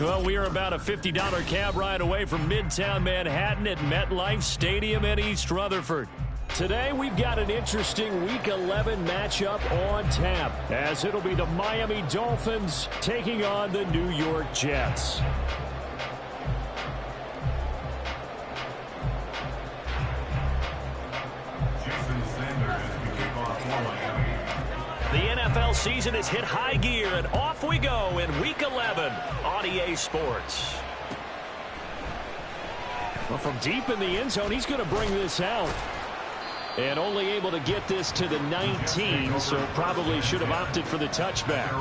Well, we are about a $50 cab ride away from Midtown Manhattan at MetLife Stadium in East Rutherford. Today, we've got an interesting Week 11 matchup on tap, as it'll be the Miami Dolphins taking on the New York Jets. The NFL season has hit high gear, and off we go in Week 11 on EA Sports. Well, from deep in the end zone, he's going to bring this out. And only able to get this to the 19, so probably should have opted for the touchback.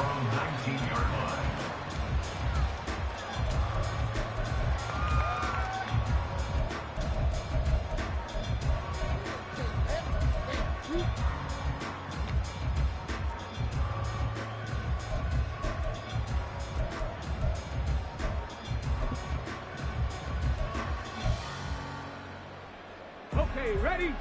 Okay, ready?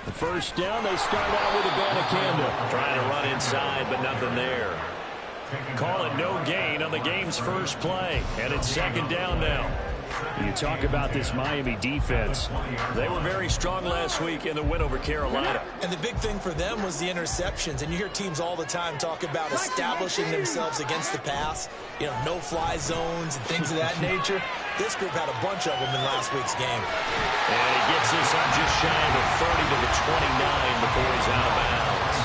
The first down, they start out with a Banacanda. Trying to run inside, but nothing there. Call it no gain on the game's first play. And it's second down now. You talk about this Miami defense. They were very strong last week in the win over Carolina. And the big thing for them was the interceptions. And you hear teams all the time talk about establishing themselves against the pass. You know, no-fly zones and things of that nature. This group had a bunch of them in last week's game. And he gets this up just shy of the 30 to the 29 before he's out of bounds.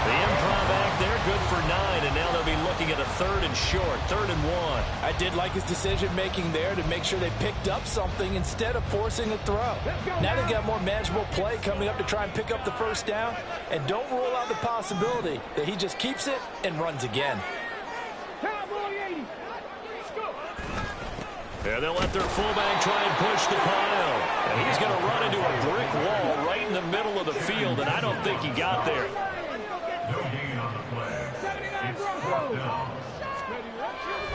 The improv act there, good for 9, and now they'll be looking at a third and short, 3rd and 1. I did like his decision-making there to make sure they picked up something instead of forcing a throw. Now they've got more manageable play coming up to try and pick up the first down, and don't rule out the possibility that he just keeps it and runs again. And they'll let their fullback try and push the pile. And he's going to run into a brick wall right in the middle of the field, and I don't think he got there.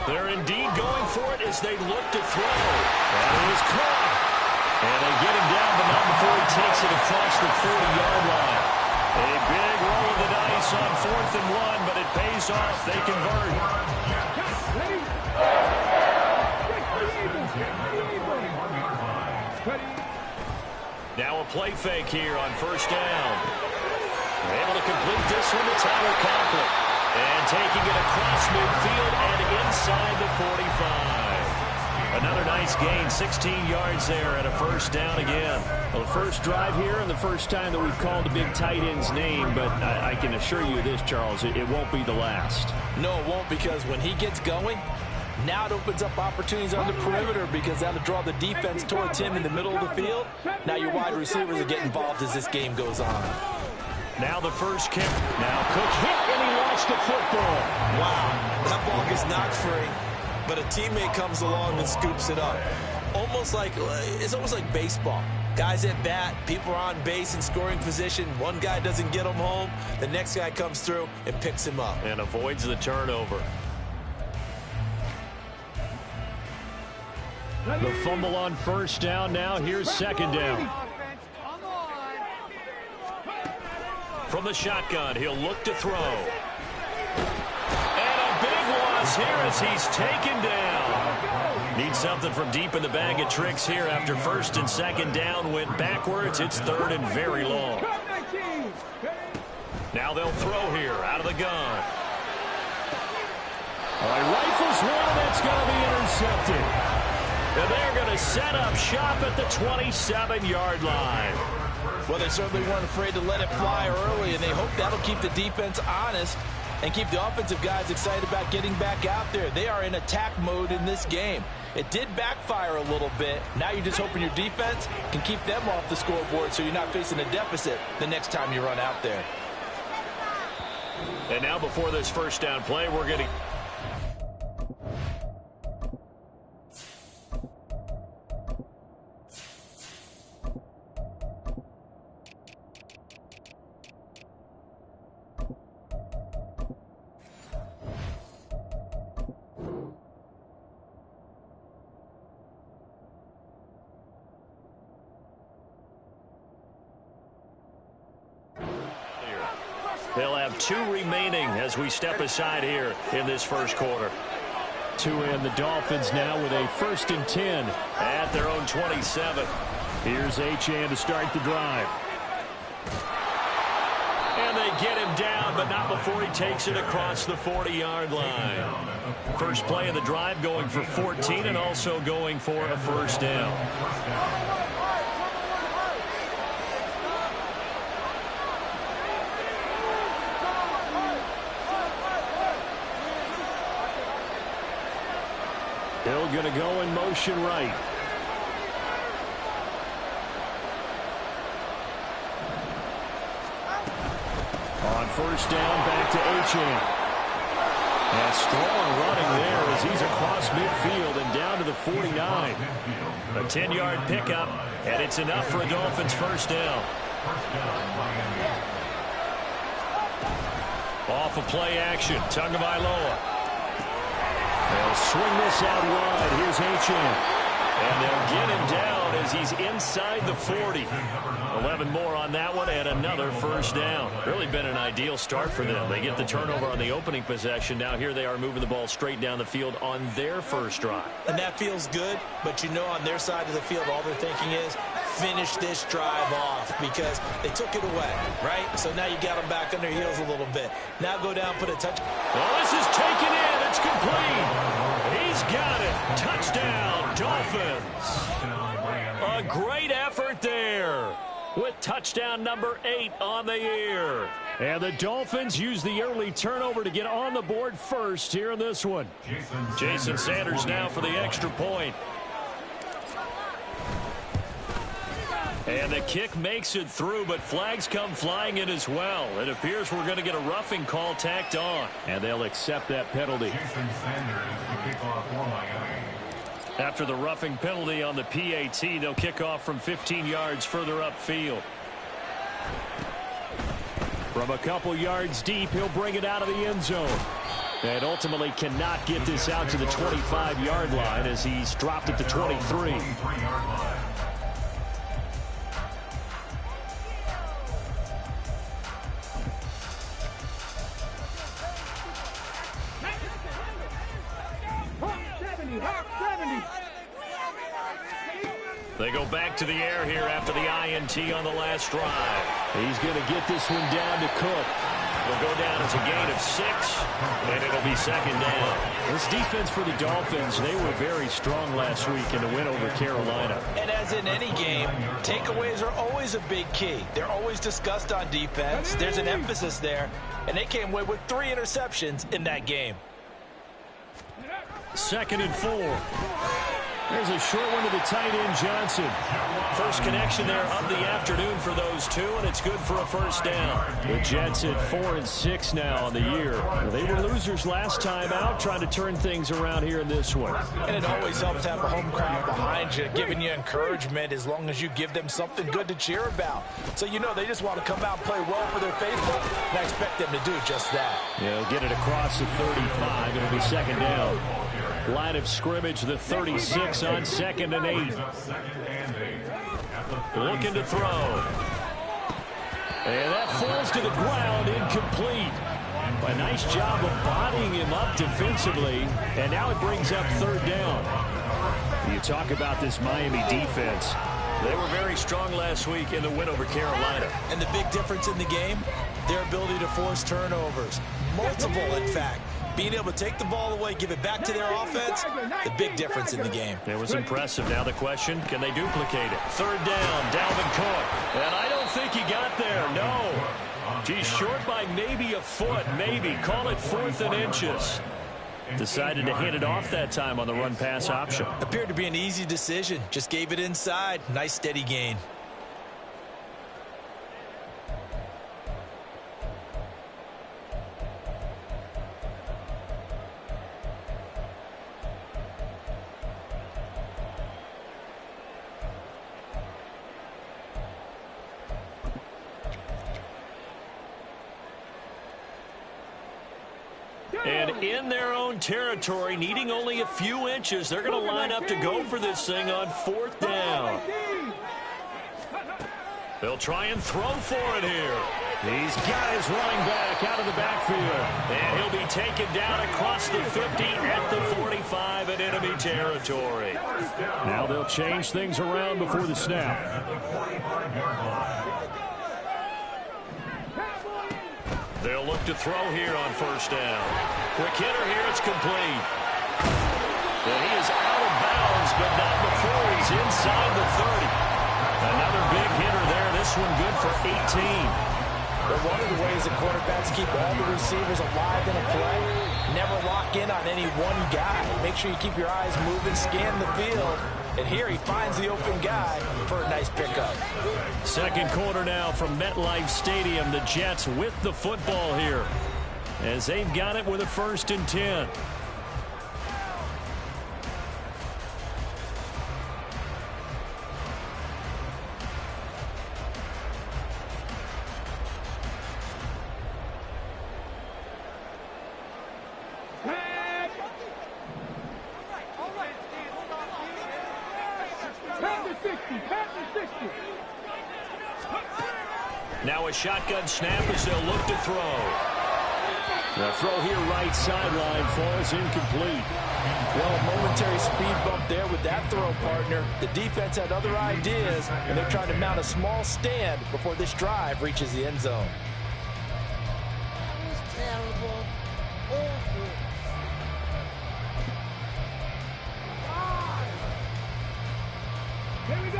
They're indeed going for it as they look to throw. And it was caught. And they get him down, but not before he takes it across the 40-yard line. A big roll of the dice on 4th and 1, but it pays off. They convert. Now a play fake here on first down. They're able to complete this one to Tyler Conklin. And taking it across midfield and inside the 45. Another nice gain, 16 yards there and a first down again. Well, the first drive here and the first time that we've called a big tight end's name, but I can assure you this, Charles, it won't be the last. No, it won't, because when he gets going, now it opens up opportunities on the perimeter because that'll draw the defense towards him in the middle of the field. Now your wide receivers are getting involved as this game goes on. Now the first kick. Now Cook hit and he lost the football. Wow, that ball gets knocked free, but a teammate comes along and scoops it up. It's almost like baseball. Guys at bat, people are on base in scoring position. One guy doesn't get him home. The next guy comes through and picks him up. And avoids the turnover. The fumble on first down now. Here's second down. From the shotgun, he'll look to throw. And a big loss here as he's taken down. Needs something from deep in the bag of tricks here after first and second down went backwards. It's 3rd and very long. Now they'll throw here out of the gun. All right, rifles one, and that's going to be intercepted. And they're going to set up shop at the 27-yard line. Well, they certainly weren't afraid to let it fly early, and they hope that'll keep the defense honest and keep the offensive guys excited about getting back out there. They are in attack mode in this game. It did backfire a little bit. Now you're just hoping your defense can keep them off the scoreboard so you're not facing a deficit the next time you run out there. And now before this first down play, we're going to... They'll have 2 remaining as we step aside here in this first quarter. To end the Dolphins now with a 1st and 10 at their own 27. Here's Achane to start the drive. And they get him down, but not before he takes it across the 40-yard line. First play of the drive going for 14 and also going for a first down. Hill going to go in motion right. On first down, back to Achane. And strong running there as he's across midfield and down to the 49. A 10-yard pickup, and it's enough for a Dolphins first down. Off of play action, Tagovailoa. They'll swing this out wide. Here's Achane. And they'll get him down as he's inside the 40. 11 more on that one and another first down. Really been an ideal start for them. They get the turnover on the opening possession. Now here they are moving the ball straight down the field on their first drive. And that feels good, but you know on their side of the field all they're thinking is finish this drive off because they took it away, right? So now you got them back on their heels a little bit. Now go down, put a touch. Well, this is taken in. It's complete. He's got it. Touchdown, Dolphins. A great effort there with touchdown number 8 on the year. And the Dolphins use the early turnover to get on the board first here in this one. Jason Sanders now for the extra point. And the kick makes it through, but flags come flying in as well. It appears we're going to get a roughing call tacked on. And they'll accept that penalty. After the roughing penalty on the PAT, they'll kick off from 15 yards further upfield. From a couple yards deep, he'll bring it out of the end zone. And ultimately cannot get this out to the 25-yard line as he's dropped at the 23. They go back to the air here after the INT on the last drive. He's going to get this one down to Cook. Will go down as a gain of 6, and it'll be second down. This defense for the Dolphins, they were very strong last week in the win over Carolina. And as in any game, takeaways are always a big key. They're always discussed on defense. There's an emphasis there, and they came away with 3 interceptions in that game. 2nd and 4. There's a short one to the tight end, Johnson. First connection there of the afternoon for those two, and it's good for a first down. The Jets at 4-6 now on the year. They were losers last time out, trying to turn things around here in this one. And it always helps to have a home crowd behind you, giving you encouragement as long as you give them something good to cheer about. So you know they just want to come out and play well for their faithful, and I expect them to do just that. Yeah, they'll get it across the 35. It'll be second down. Line of scrimmage, the 36 on 2nd and 8. Looking to throw. And that falls to the ground, incomplete. A nice job of bodying him up defensively, and now it brings up 3rd down. You talk about this Miami defense. They were very strong last week in the win over Carolina. And the big difference in the game, their ability to force turnovers. Multiple, in fact. Being able to take the ball away, give it back to their offense, the big difference in the game. It was impressive. Now the question, can they duplicate it? 3rd down, Dalvin Cook. And I don't think he got there, no. He's short by maybe a foot, maybe. Call it 4th and inches. Decided to hand it off that time on the run-pass option. Appeared to be an easy decision. Just gave it inside. Nice steady gain. And in their own territory, needing only a few inches, they're going to line up to go for this thing on 4th down. They'll try and throw for it here. These guys running back out of the backfield. And he'll be taken down across the 50 at the 45 in enemy territory. Now they'll change things around before the snap. They'll look to throw here on first down. Quick hitter here, it's complete. And he is out of bounds, but not before he's inside the 30. Another big hitter there. This one good for 18. But one of the ways that quarterbacks keep all the receivers alive in a play, never lock in on any one guy. Make sure you keep your eyes moving, scan the field. And here he finds the open guy for a nice pickup. Second quarter now from MetLife Stadium. The Jets with the football here as they've got it with a 1st and 10. Now a shotgun snap as they'll look to throw. The throw here right sideline falls incomplete. Well, a momentary speed bump there with that throw, partner. The defense had other ideas, and they're trying to mount a small stand before this drive reaches the end zone. That was terrible. Awful. Here we go.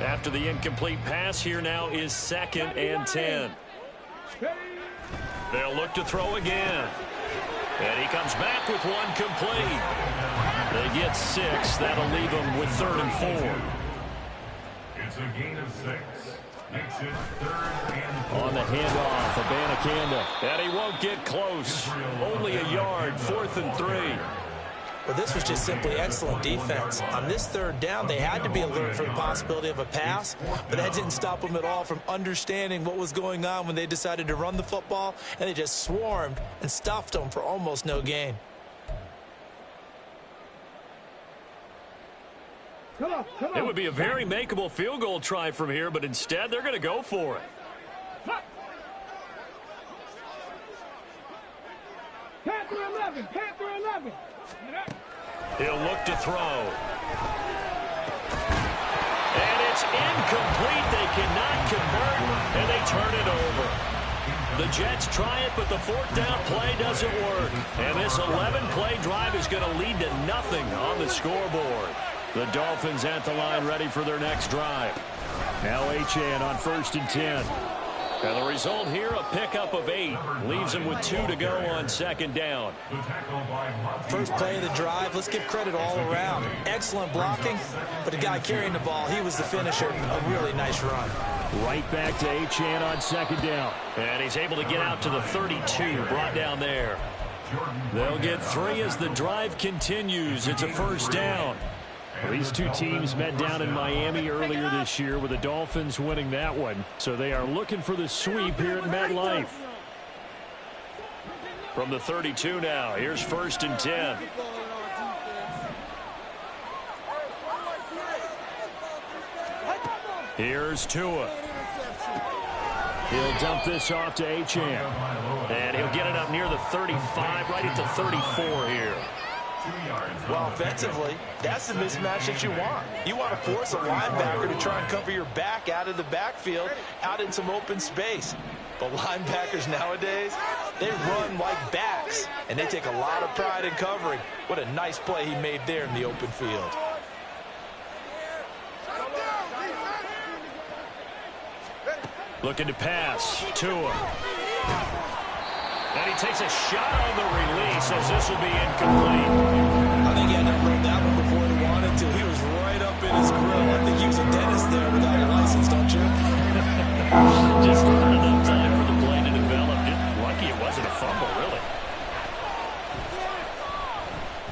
After the incomplete pass, here now is 2nd and 10. They'll look to throw again. And he comes back with one complete. They get 6. That'll leave them with 3rd and 4. It's a gain of 6. Makes it 3rd and 4. On the handoff, Abanikanda. And he won't get close. Only a yard, 4th and 3. But this was just simply excellent defense. On this 3rd down, they had to be alert for the possibility of a pass, but that didn't stop them at all from understanding what was going on when they decided to run the football, and they just swarmed and stuffed them for almost no gain. Come on. It would be a very makeable field goal try from here, but instead they're going to go for it. Panther 11. Panther 11. He'll look to throw. And it's incomplete. They cannot convert, and they turn it over. The Jets try it, but the 4th down play doesn't work. And this 11-play drive is going to lead to nothing on the scoreboard. The Dolphins at the line ready for their next drive. Now HN on 1st and 10. And the result here, a pickup of 8. Leaves them with 2 to go on 2nd down. First play of the drive, let's give credit all around. Excellent blocking, but the guy carrying the ball, he was the finisher. A really nice run. Right back to HN on 2nd down. And he's able to get out to the 32, brought down there. They'll get 3 as the drive continues. It's a 1st down. Well, these two teams met down in Miami earlier this year with the Dolphins winning that one. So they are looking for the sweep here at MetLife. From the 32 now, here's 1st and 10. Here's Tua. He'll dump this off to HN. And he'll get it up near the 35, right at the 34 here. Well, offensively, that's the mismatch that you want. You want to force a linebacker to try and cover your back out of the backfield, out in some open space. But linebackers nowadays, they run like backs, and they take a lot of pride in covering. What a nice play he made there in the open field. Looking to pass. Tua. And he takes a shot on the release as this will be incomplete. I think he had to upload that one before he wanted to. He was right up in his grill. I think he was a dentist there without a license, don't you? Just not enough time for the play to develop. Just lucky it wasn't a fumble, really.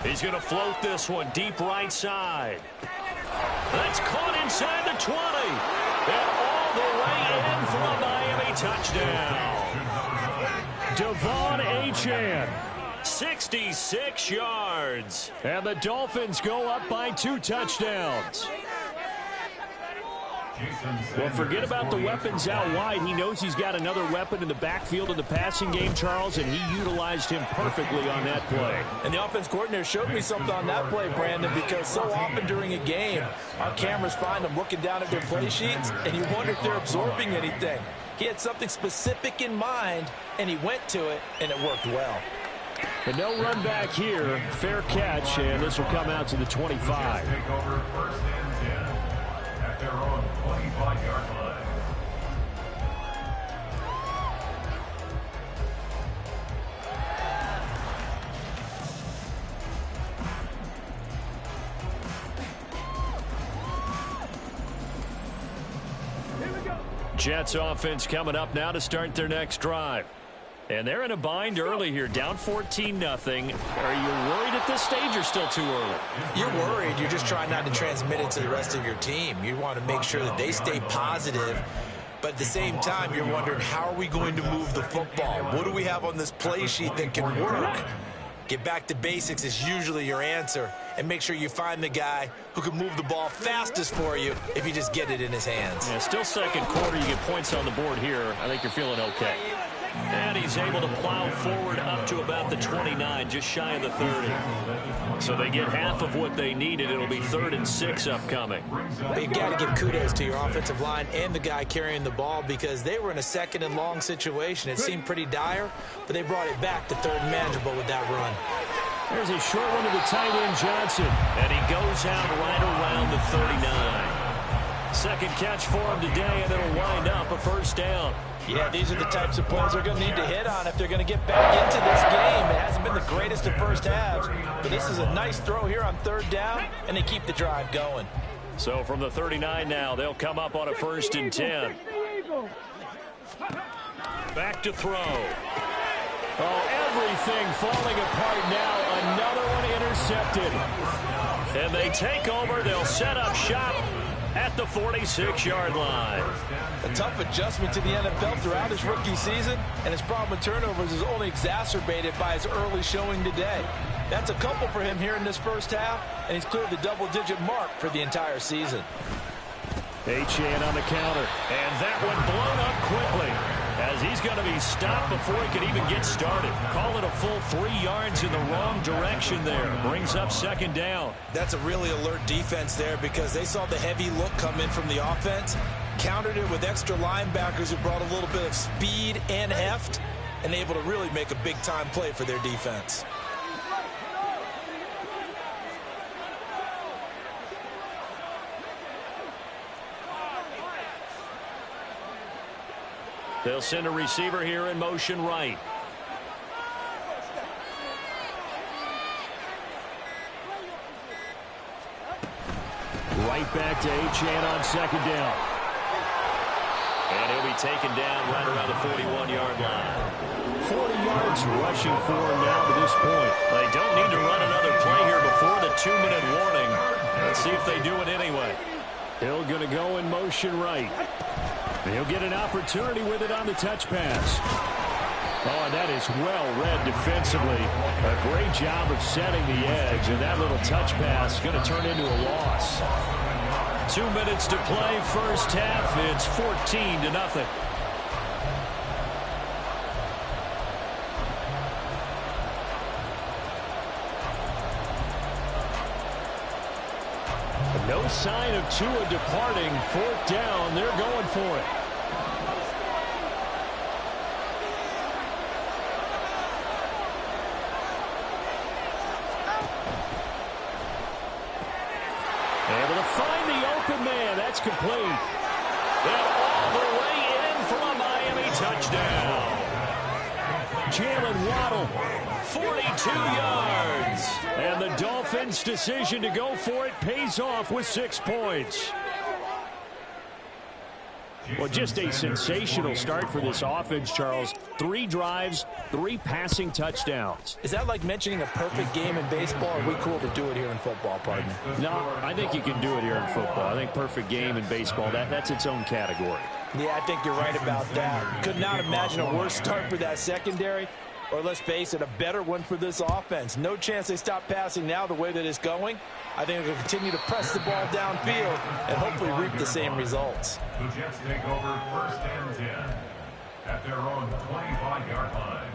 He's going to float this one deep right side. That's caught inside the 20. And all the way in for a Miami touchdown. Devon Achane. 66 yards. And the Dolphins go up by 2 touchdowns. Well, forget about the weapons out wide. He knows he's got another weapon in the backfield in the passing game, Charles, and he utilized him perfectly on that play. And the offense coordinator showed me something on that play, Brandon, because so often during a game, our cameras find them looking down at their play sheets, and you wonder if they're absorbing anything. He had something specific in mind, and he went to it, and it worked well. But no run back here. Fair catch, and this will come out to the 25. Take over 1st and 10 at their own 25-yard line. Jets offense coming up now to start their next drive. And they're in a bind early here, down 14-0. Are you worried at this stage or still too early? You're worried. You're just trying not to transmit it to the rest of your team. You want to make sure that they stay positive. But at the same time, you're wondering, how are we going to move the football? What do we have on this play sheet that can work? Get back to basics is usually your answer. And make sure you find the guy who can move the ball fastest for you if you just get it in his hands. Yeah, still second quarter. You get points on the board here. I think you're feeling okay. And he's able to plow forward up to about the 29, just shy of the 30. So they get half of what they needed. It'll be 3rd and 6 upcoming. But you've got to give kudos to your offensive line and the guy carrying the ball, because they were in a 2nd and long situation. It seemed pretty dire, but they brought it back to 3rd and manageable with that run. There's a short one to the tight end, Johnson. And he goes out right around the 39. Second catch for him today, and it'll wind up a 1st down. Yeah, these are the types of plays they're going to need to hit on if they're going to get back into this game. It hasn't been the greatest of first halves, but this is a nice throw here on 3rd down, and they keep the drive going. So from the 39 now, they'll come up on a 1st and 10. Back to throw. Oh, everything falling apart now. Another one intercepted. And they take over. They'll set up shop at the 46-yard line. A tough adjustment to the NFL throughout his rookie season, and his problem with turnovers is only exacerbated by his early showing today. That's a couple for him here in this first half, and he's cleared the double-digit mark for the entire season. SZN on the counter, and that one blown up quickly as he's going to be stopped before he can even get started. Call it a full 3 yards in the wrong direction there. Brings up 2nd down. That's a really alert defense there, because they saw the heavy look come in from the offense, countered it with extra linebackers who brought a little bit of speed and heft, and able to really make a big-time play for their defense. They'll send a receiver here in motion right. Right back to SZN on 2nd down. And he'll be taken down right around the 41-yard line. 40 yards rushing for him now to this point. They don't need to run another play here before the 2-minute warning. Let's see if they do it anyway. Hill going to go in motion right. He'll get an opportunity with it on the touch pass. Oh, and that is well read defensively. A great job of setting the edge, and that little touch pass is going to turn into a loss. 2 minutes to play, first half. It's 14-0. No sign of Tua departing. 4th down. They're going for it. Able to find the open man. That's complete. And all the way in for a Miami touchdown. Jalen Waddle, 42 yards. And the Dolphins' decision to go for it pays off with 6 points. Well, just a sensational start for this offense, Charles. 3 drives, 3 passing touchdowns. Is that like mentioning a perfect game in baseball, or are we cool to do it here in football, partner? No, I think you can do it here in football. I think perfect game in baseball, that's its own category. Yeah, I think you're right about that. Could not imagine a worse start for that secondary. or let's face it, a better one for this offense. No chance they stop passing now the way that it's going. I think they'll continue to press the ball downfield and hopefully reap the same results. The Jets take over 1st and 10 at their own 25-yard line.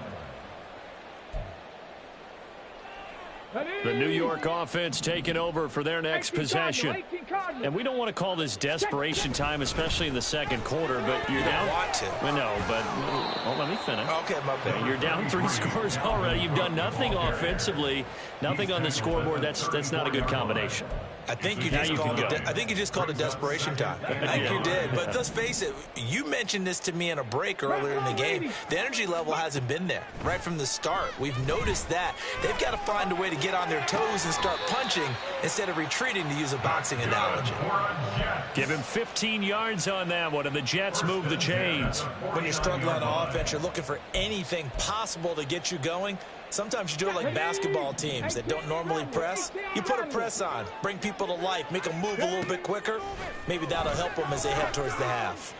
The New York offense taking over for their next possession. And we don't want to call this desperation time, especially in the second quarter, but you're down. Want to. Well, no, but let me finish. Okay, my bad. You're down 3 scores already. You've done nothing offensively, nothing on the scoreboard. That's not a good combination. I think you just called it desperation time. I think you did. But let's face it, you mentioned this to me in a break earlier in the game. The energy level hasn't been there right from the start. We've noticed that. They've got to find a way to get on their toes and start punching instead of retreating, to use a boxing analogy. Give him 15 yards on that one, and the Jets move the chains. When you're struggling on offense, you're looking for anything possible to get you going. Sometimes you do it like basketball teams that don't normally press. You put a press on, bring people to life, make them move a little bit quicker. Maybe that'll help them as they head towards the half.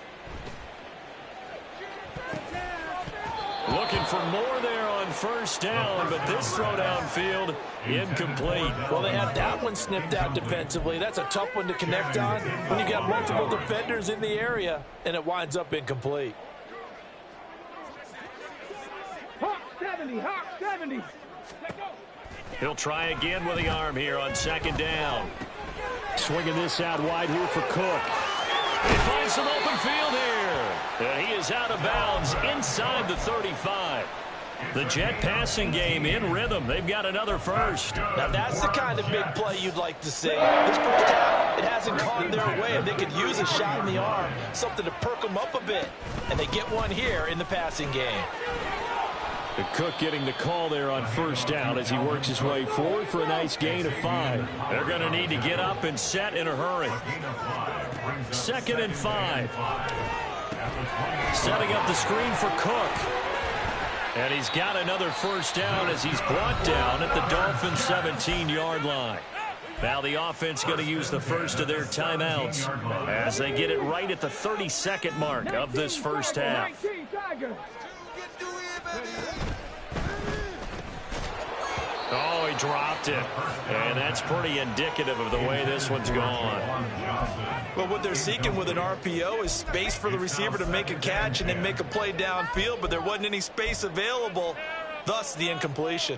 Looking for more there on 1st down, but this throw downfield, incomplete. Well, they had that one snipped out defensively. That's a tough one to connect on when you got multiple defenders in the area, and it winds up incomplete. Hawk 70, Hawk 70. He'll try again with the arm here on 2nd down. Swinging this out wide here for Cook. He finds some open field here. And he is out of bounds inside the 35. The Jet passing game in rhythm. They've got another first. Now that's the kind of big play you'd like to see. This first half, it hasn't gone their way, and they could use a shot in the arm, something to perk them up a bit. And they get one here in the passing game. The Cook getting the call there on 1st down as he works his way forward for a nice gain of 5. They're going to need to get up and set in a hurry. 2nd and 5. Setting up the screen for Cook. And he's got another 1st down as he's brought down at the Dolphins' 17-yard line. Now the offense going to use the first of their timeouts as they get it right at the 32nd mark of this first half. Oh, he dropped it. And that's pretty indicative of the way this one's gone. Well, what they're seeking with an RPO is space for the receiver to make a catch and then make a play downfield, but there wasn't any space available, thus the incompletion.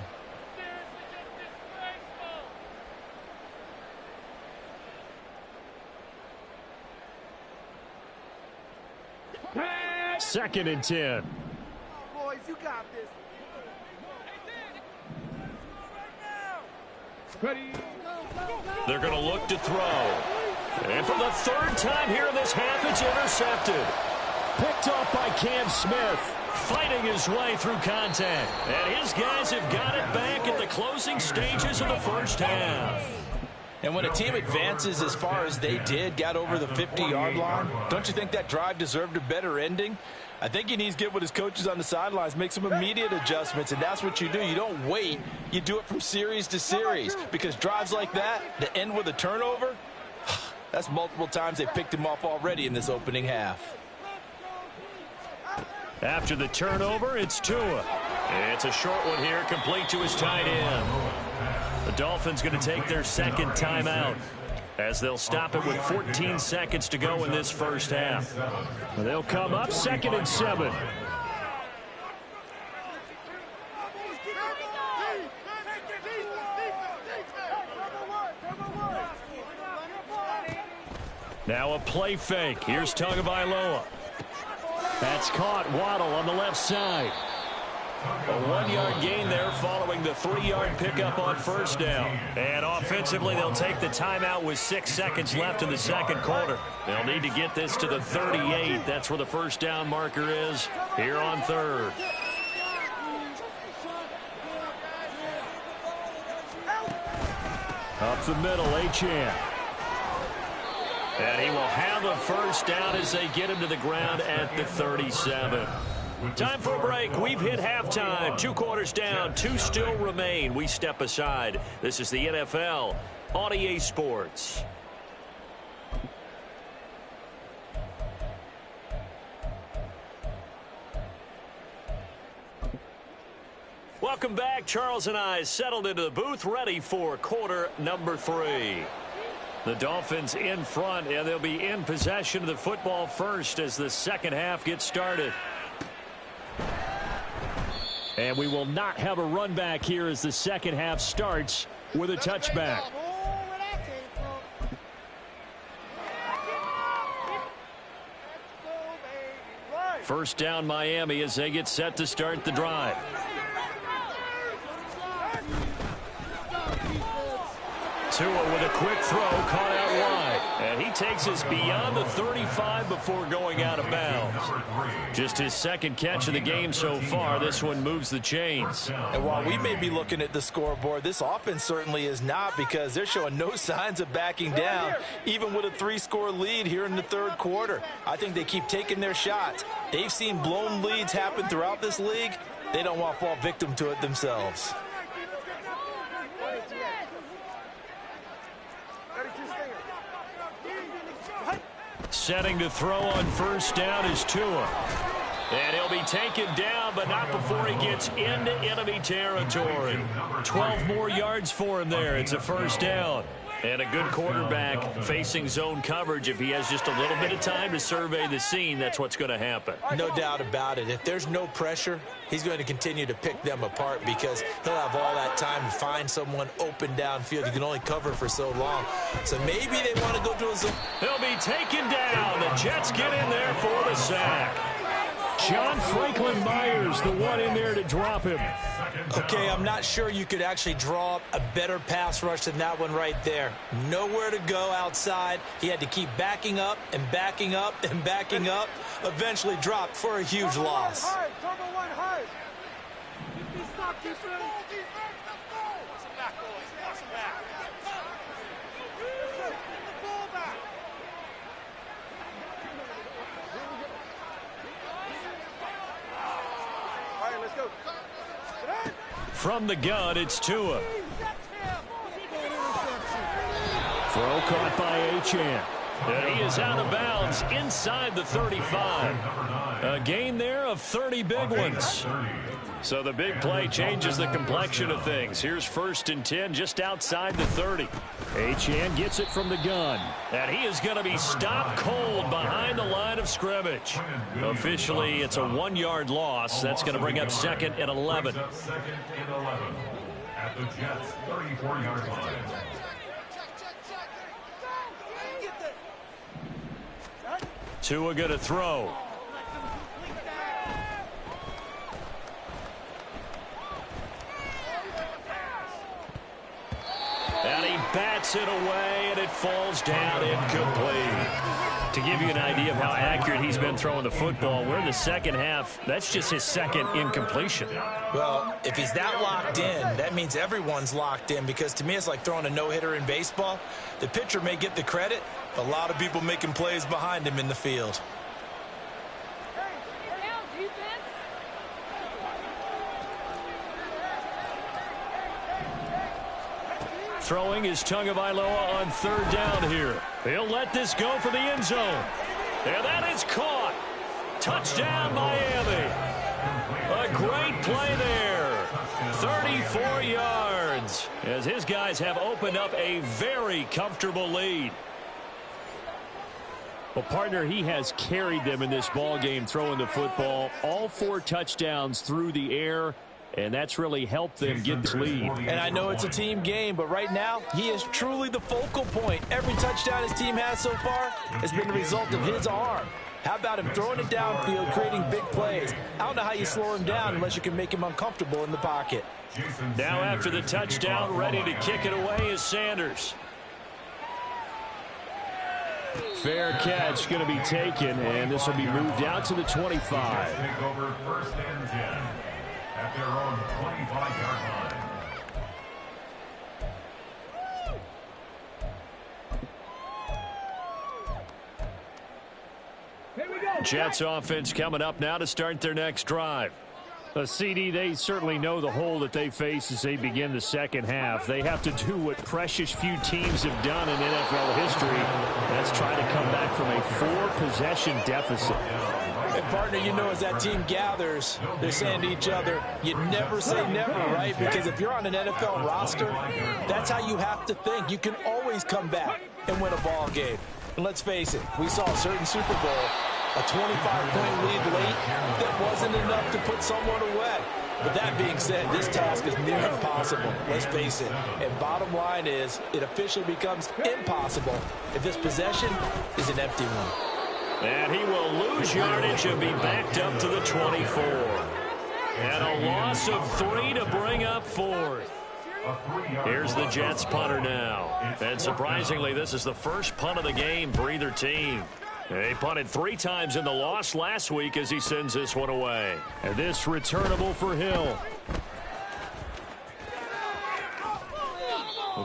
Second and 10. Boys, you got this. They're going to look to throw. And for the 3rd time here in this half, it's intercepted. Picked off by Cam Smith, fighting his way through contact. And his guys have got it back at the closing stages of the first half. And when a team advances as far as they did, got over the 50-yard line, don't you think that drive deserved a better ending? I think he needs to get with his coaches on the sidelines, make some immediate adjustments, and that's what you do. You don't wait. You do it from series to series, because drives like that end with a turnover, that's multiple times they picked him off already in this opening half. After the turnover, it's Tua. It's a short one here, complete to his tight end. The Dolphins going to take their 2nd timeout as they'll stop it with 14 seconds to go in this first half. They'll come up 2nd and 7. Now a play fake. Here's Tagovailoa. That's caught. Waddle on the left side. A 1-yard gain there following the 3-yard pickup on 1st down. And offensively, they'll take the timeout with 6 seconds left in the second quarter. They'll need to get this to the 38. That's where the 1st down marker is here on 3rd. Up the middle, Achane. And he will have a 1st down as they get him to the ground at the 37. Time for a break. We've hit halftime. 2 quarters down. 2 still remain. We step aside. This is the NFL on EA Sports. Welcome back. Charles and I settled into the booth, ready for quarter number 3. The Dolphins in front, and they'll be in possession of the football first as the second half gets started. And we will not have a run back here as the second half starts with a touchback. First down Miami as they get set to start the drive. Tua with a quick throw, caught out wide. And he takes us beyond the 35 before going out of bounds. Just his second catch of the game so far. This one moves the chains. And while we may be looking at the scoreboard, this offense certainly is not, because they're showing no signs of backing down, even with a 3-score lead here in the third quarter. I think they keep taking their shots. They've seen blown leads happen throughout this league. They don't want to fall victim to it themselves. Setting to throw on first down is Tua. And he'll be taken down, but not before he gets into enemy territory. 12 more yards for him there. It's a first down. And a good quarterback facing zone coverage. If he has just a little bit of time to survey the scene, that's what's going to happen. No doubt about it. If there's no pressure, he's going to continue to pick them apart, because he'll have all that time to find someone open downfield. You can only cover for so long. So maybe they want to go to a zone. He'll be taken down. The Jets get in there for the sack. John Franklin Myers, the one in there to drop him. Okay, I'm not sure you could actually draw up a better pass rush than that one right there. Nowhere to go outside. He had to keep backing up and backing up and backing up. Eventually dropped for a huge loss. From the gun, it's Tua. Throw caught by Achane. And he is out of bounds inside the 35. A gain there of 30 big ones. So the big play changes the complexion of things. Here's 1st and 10 just outside the 30. Achane gets it from the gun. And he is going to be stopped cold behind the line of scrimmage. Officially, it's a 1-yard loss. That's going to bring up 2nd and 11. Second and 11 at the Jets' 34-yard line. Tua going to throw. And he bats it away, and it falls down incomplete. To give you an idea of how accurate he's been throwing the football, we're in the second half. That's just his second incompletion. Well, if he's that locked in, that means everyone's locked in, because to me it's like throwing a no-hitter in baseball. The pitcher may get the credit, but a lot of people making plays behind him in the field. Throwing is Tagovailoa on 3rd down here. He'll let this go for the end zone. And that is caught. Touchdown, Miami. A great play there. 34 yards as his guys have opened up a very comfortable lead. Well, partner, he has carried them in this ball game throwing the football. All 4 touchdowns through the air. And that's really helped them get this lead. And I know it's a team game, but right now, he is truly the focal point. Every touchdown his team has so far has been the result of his arm. How about him throwing it downfield, creating big plays? I don't know how you slow him down unless you can make him uncomfortable in the pocket. Now after the touchdown, ready to kick it away is Sanders. Fair catch going to be taken, and this will be moved out to the 25. Take over 1st and 10 at their own 25-yard line. Jets offense coming up now to start their next drive. CD, they certainly know the hole that they face as they begin the second half. They have to do what precious few teams have done in NFL history. That's try to come back from a 4-possession deficit. partner, you know, as that team gathers, they're saying to each other, you never say never, right? Because if you're on an NFL roster, that's how you have to think. You can always come back and win a ball game. And let's face it, we saw a certain Super Bowl, a 25-point lead late that wasn't enough to put someone away. But that being said, this task is near impossible. Let's face it. And bottom line is, it officially becomes impossible if this possession is an empty one. And he will lose yardage and be backed up to the 24. And a loss of 3 to bring up 4th. Here's the Jets punter now. And surprisingly, this is the first punt of the game for either team. They punted 3 times in the loss last week as he sends this one away. And this returnable for Hill.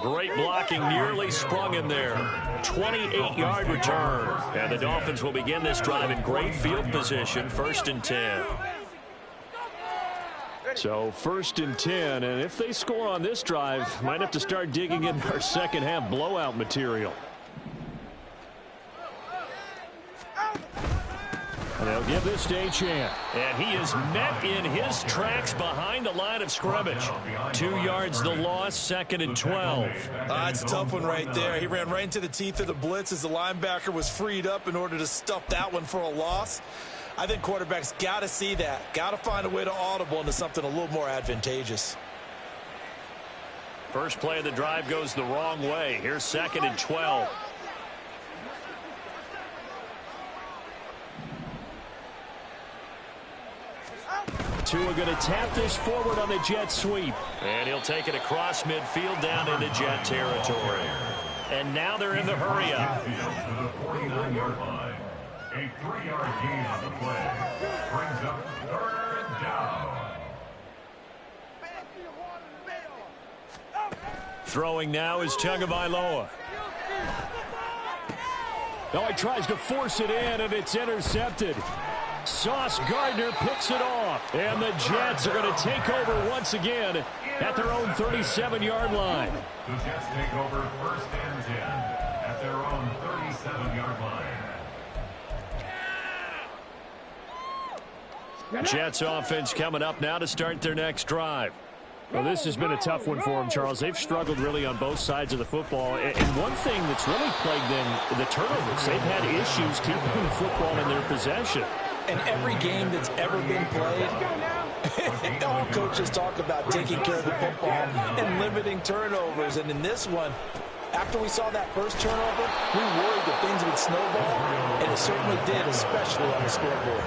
Great blocking, nearly sprung him there. 28-yard return. And the Dolphins will begin this drive in great field position, 1st and 10. So 1st and 10, and if they score on this drive, might have to start digging in our second half blowout material. And they'll give this a chance. And he is met in his tracks behind the line of scrimmage. 2 yards the loss, 2nd and 12. That's a tough one right there. He ran right into the teeth of the blitz as the linebacker was freed up in order to stuff that one for a loss. I think quarterbacks got to see that. Got to find a way to audible into something a little more advantageous. First play of the drive goes the wrong way. Here's 2nd and 12. Tua going to tap this forward on the jet sweep. And he'll take it across midfield down into Jet territory. And now they're in the hurry-up. To the 49-yard line. A 3-yard gain on the play. Brings up 3rd down. Throwing now is Tagovailoa. Now he tries to force it in, and it's intercepted. Sauce Gardner picks it off. And the Jets are going to take over once again at their own 37-yard line. The Jets take over 1st and 10 at their own 37-yard line. Jets offense coming up now to start their next drive. Well, this has been a tough one for them, Charles. They've struggled really on both sides of the football. And one thing that's really plagued them, the turnovers. They've had issues keeping the football in their possession. And every game that's ever been played, all coaches talk about taking care of the football and limiting turnovers. And in this one, after we saw that first turnover, we worried that things would snowball, and it certainly did, especially on the scoreboard.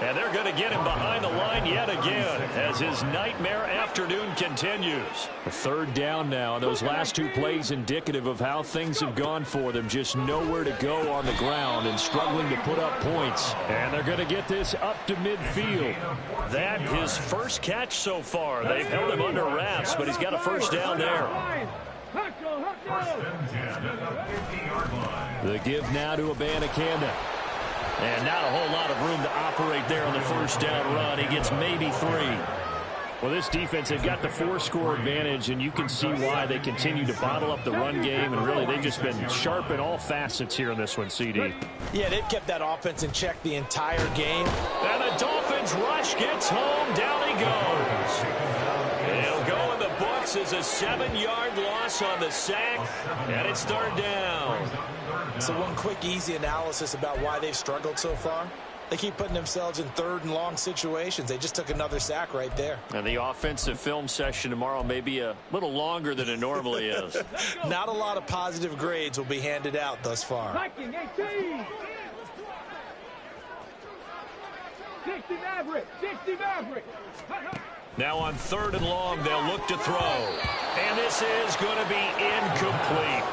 And they're going to get him behind the line yet again as his nightmare afternoon continues. 3rd down now. Those last 2 plays indicative of how things have gone for them. Just nowhere to go on the ground and struggling to put up points. And they're going to get this up to midfield. That his first catch so far. They've held him under wraps, but he's got a 1st down there. 1st and 10 at the 50-yard line. The give now to Abanikanda. And not a whole lot of room to operate there on the 1st down run. He gets maybe 3. Well, this defense, they've got the 4-score advantage, and you can see why they continue to bottle up the run game. And really, they've just been sharp in all facets here in this one, CD. Yeah, they've kept that offense in check the entire game. And the Dolphins rush gets home. Down he goes. He'll go in the books as a 7-yard loss on the sack. And it's 3rd down. So one quick, easy analysis about why they've struggled so far. They keep putting themselves in 3rd and long situations. They just took another sack right there. And the offensive film session tomorrow may be a little longer than it normally is. Not a lot of positive grades will be handed out thus far. 60 Maverick! 60 Maverick! Now on 3rd and long, they'll look to throw. And this is going to be incomplete.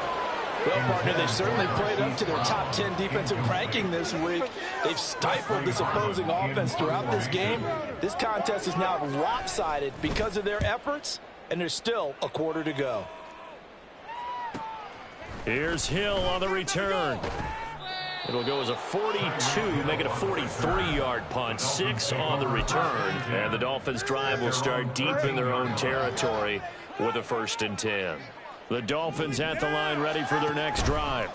Well, partner, they've certainly played up to their top 10 defensive ranking this week. They've stifled this opposing offense throughout this game. This contest is now lopsided because of their efforts, and there's still a quarter to go. Here's Hill on the return. It'll go as a 42, make it a 43-yard punt. 6 on the return. And the Dolphins drive will start deep in their own territory with a 1st and 10. The Dolphins at the line ready for their next drive.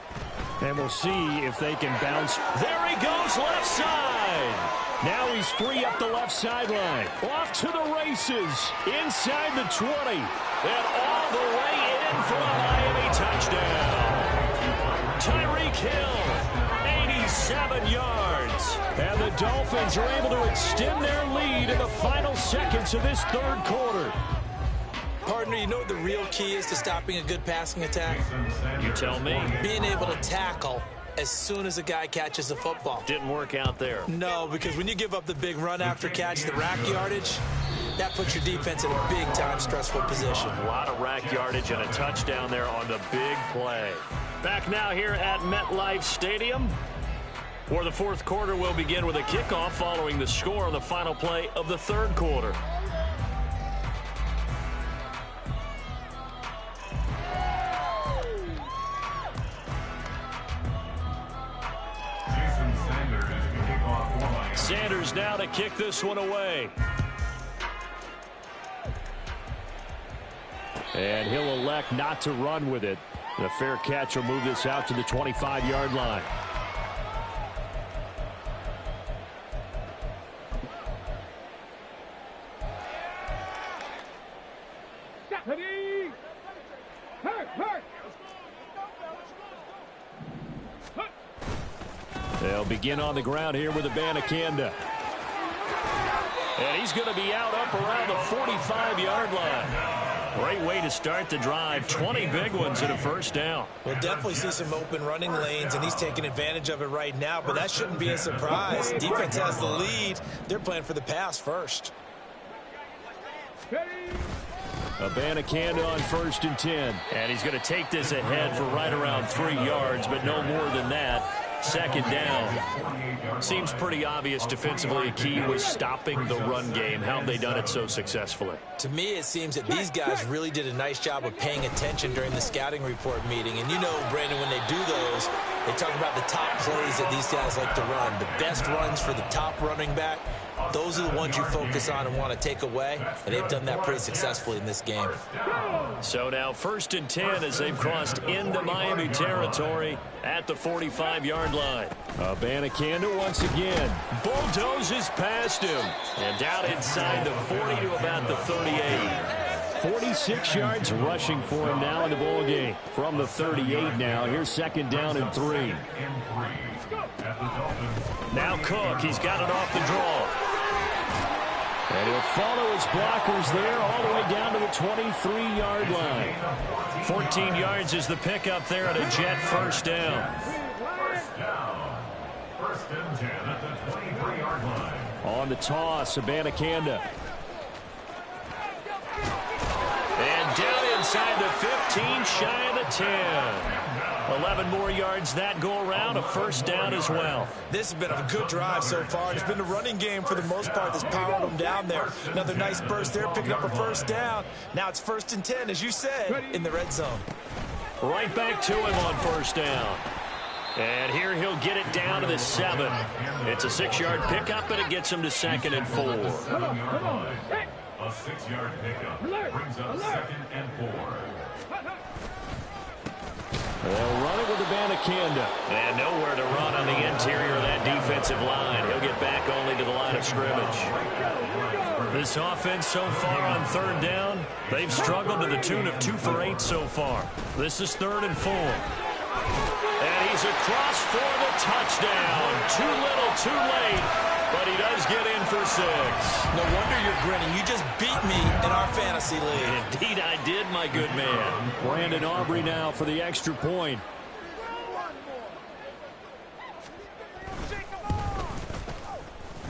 And we'll see if they can bounce. There he goes left side. Now he's free up the left sideline. Off to the races. Inside the 20. And all the way in for a Miami touchdown. Tyreek Hill, 87 yards. And the Dolphins are able to extend their lead in the final seconds of this third quarter. Partner, you know what the real key is to stopping a good passing attack? You tell me. Being able to tackle as soon as a guy catches the football. Didn't work out there. No, because when you give up the big run after catch, the rack yardage, that puts your defense in a big-time stressful position. A lot of rack yardage and a touchdown there on the big play. Back now here at MetLife Stadium. For the fourth quarter, we'll begin with a kickoff following the score on the final play of the third quarter. Sanders now to kick this one away. And he'll elect not to run with it. The fair catch will move this out to the 25-yard line. Stephanie! Hurt! They'll begin on the ground here with Abanikanda. And he's going to be out up around the 45-yard line. Great way to start the drive. 20 big ones and a first down. We'll definitely see some open running lanes, and he's taking advantage of it right now, but that shouldn't be a surprise. Defense has the lead. They're playing for the pass first. Abanikanda on 1st and 10. And he's going to take this ahead for right around 3 yards, but no more than that. Second down. Seems pretty obvious defensively. A key was stopping the run game. How have they done it so successfully? To me, it seems that these guys really did a nice job of paying attention during the scouting report meeting. And you know, Brandon, when they do those, they talk about the top plays that these guys like to run. The best runs for the top running back, those are the ones you focus on and want to take away. And they've done that pretty successfully in this game. So now 1st and 10 as they've crossed into Miami territory at the 45-yard line. Abanikanda once again. Bulldozes past him. And down inside the 40 to about the 38. 46 yards rushing for him now in the ball game. From the 38 now. Here's 2nd down and 3. Now Cook. He's got it off the draw. And he'll follow his blockers there all the way down to the 23-yard line. 14 yards is the pickup there at a Jet first down. First and 10 at the 23-yard line. On the toss, Abanikanda. And down inside the 15, shy of the 10. 11 more yards that go around, a first down as well. This has been a good drive so far. It's been the running game for the most part that's powered them down there. Another nice burst there, picking up a first down. Now it's 1st and 10, as you said, in the red zone. Right back to him on first down. And here he'll get it down to the 7. It's a 6-yard pickup, and it gets him to 2nd and 4. A 6-yard pickup brings up 2nd and 4. They'll run it with Abanikanda. And nowhere to run on the interior of that defensive line. He'll get back only to the line of scrimmage. This offense so far on 3rd down, they've struggled to the tune of 2 for 8 so far. This is 3rd and 4. And he's across for the touchdown. Too little, too late. But he does get in for 6. No wonder you're grinning. You just beat me in our fantasy league. Indeed I did, my good man. Brandon Aubrey now for the extra point.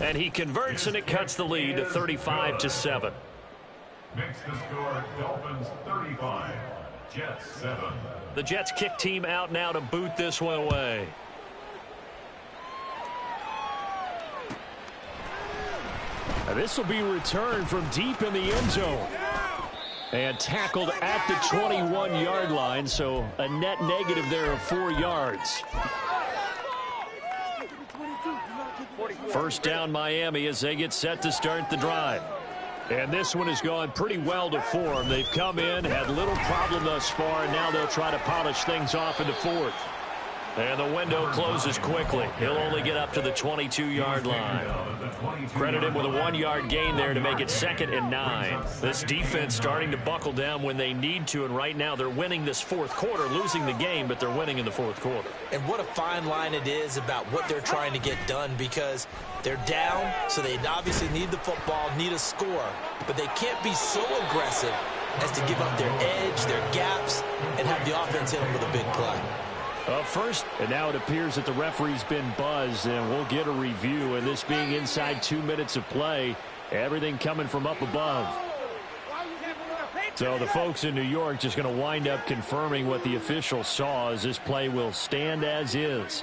And he converts, and it cuts the lead to 35-7. Makes the score Dolphins 35, Jets 7. The Jets kick team out now to boot this one away. This will be returned from deep in the end zone. And tackled at the 21-yard line, so a net negative there of 4 yards. First down Miami as they get set to start the drive. And this one has gone pretty well to form. They've come in, had little problem thus far, and now they'll try to polish things off in the 4th. And the window closes quickly. He'll only get up to the 22-yard line. Credit him with a 1-yard gain there to make it 2nd and 9. This defense starting to buckle down when they need to, and right now they're winning this fourth quarter, losing the game, but they're winning in the fourth quarter. And what a fine line it is about what they're trying to get done, because they're down, so they obviously need the football, need a score, but they can't be so aggressive as to give up their edge, their gaps, and have the offense hit them with a big play. First, and now it appears that the referee's been buzzed, and we'll get a review. And this being inside 2 minutes of play, everything coming from up above. So the folks in New York just going to wind up confirming what the official saw, as this play will stand as is.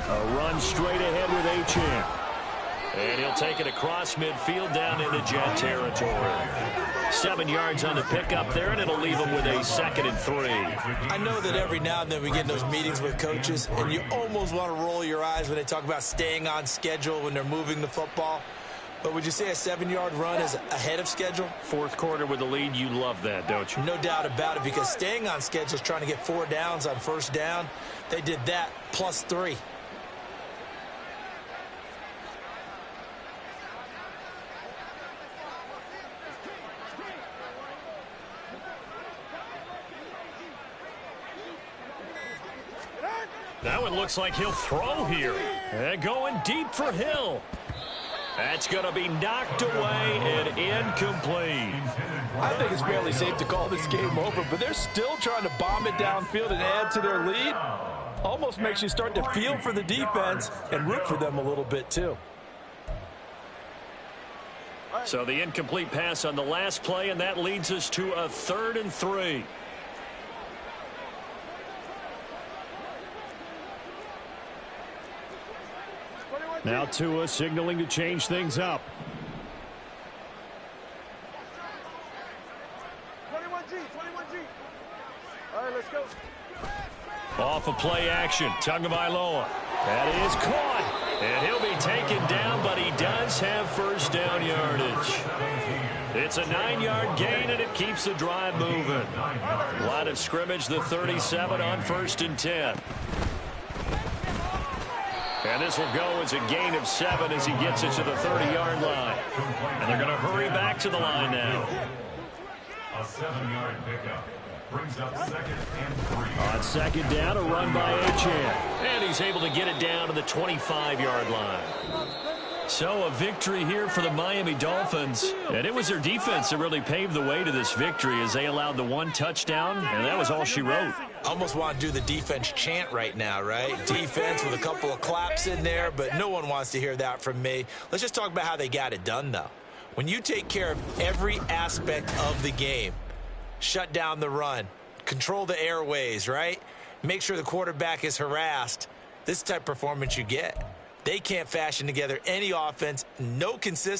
A run straight ahead with Achane. And he'll take it across midfield down into Jet territory. 7 yards on the pickup there, and it'll leave him with a 2nd and 3. I know that every now and then we get in those meetings with coaches, and you almost want to roll your eyes when they talk about staying on schedule when they're moving the football. But would you say a 7-yard run is ahead of schedule? Fourth quarter with the lead, you love that, don't you? No doubt about it, because staying on schedule is trying to get 4 downs on first down. They did that plus 3. That one looks like he'll throw here. And going deep for Hill. That's going to be knocked away and incomplete. I think it's fairly safe to call this game over, but they're still trying to bomb it downfield and add to their lead. Almost makes you start to feel for the defense and root for them a little bit too. So the incomplete pass on the last play, and that leads us to a 3rd and 3. Now Tua signaling to change things up. 21G. All right, let's go. Off of play action, Tagovailoa. That is caught, and he'll be taken down, but he does have first down yardage. It's a 9-yard gain, and it keeps the drive moving. Line of scrimmage, the 37 on 1st and 10. And this will go as a gain of 7 as he gets it to the 30-yard line. And they're going to hurry back to the line now. A 7-yard pickup brings up 2nd and 3. On 2nd down, a run by Achane. And he's able to get it down to the 25-yard line. So a victory here for the Miami Dolphins. And it was their defense that really paved the way to this victory, as they allowed the 1 touchdown, and that was all she wrote. Almost want to do the defense chant right now, right? Defense with a couple of claps in there, but no one wants to hear that from me. Let's just talk about how they got it done, though. When you take care of every aspect of the game, shut down the run, control the airways, right? Make sure the quarterback is harassed. This type of performance you get. They can't fashion together any offense, no consistency.